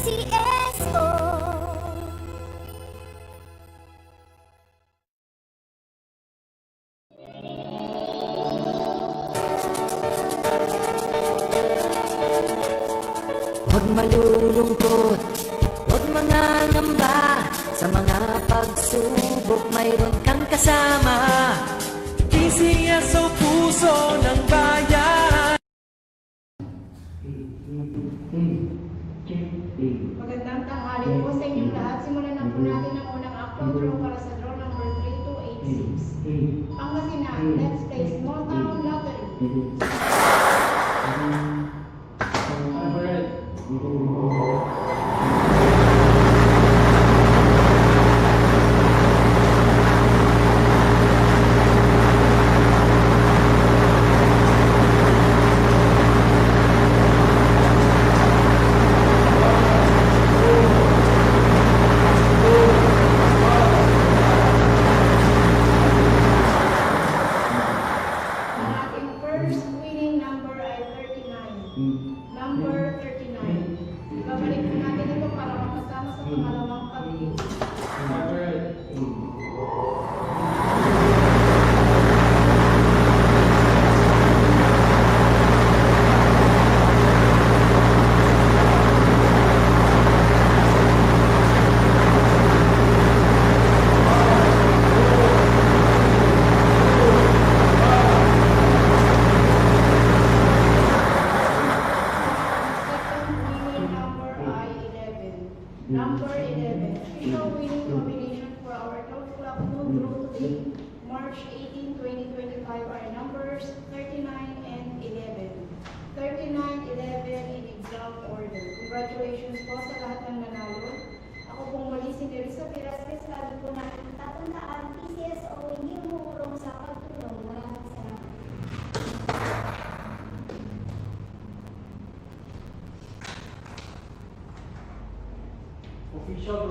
PCSO. Huwag malulungkot, huwag mangangamba. Sa mga pagsubok, mayroon kang kasama. PCSO, puso ng bayan. Magandang tanghali po sa inyong lahat. Simulan na po natin ang unang actual draw para sa draw number 3286. Pangasinan, let's play Small Town Lottery. Ang ating first winning number ay 39. Number 39. Babalik po natin ito para makasama sa pangalawang pag-ibig. Second winning number ay 11. Number 11. Official winning combination for our Toad Club Moon Draw today, March 18, 2025 are numbers 39 and 11. 39, 11 in exact order. Congratulations po sa lahat ng nanalo. Ako pong muli si Nerissa Piras. Sabi po natin, tatandaan, PCSO, hindi umuurong sa pagtulong. Maraming salamat. Official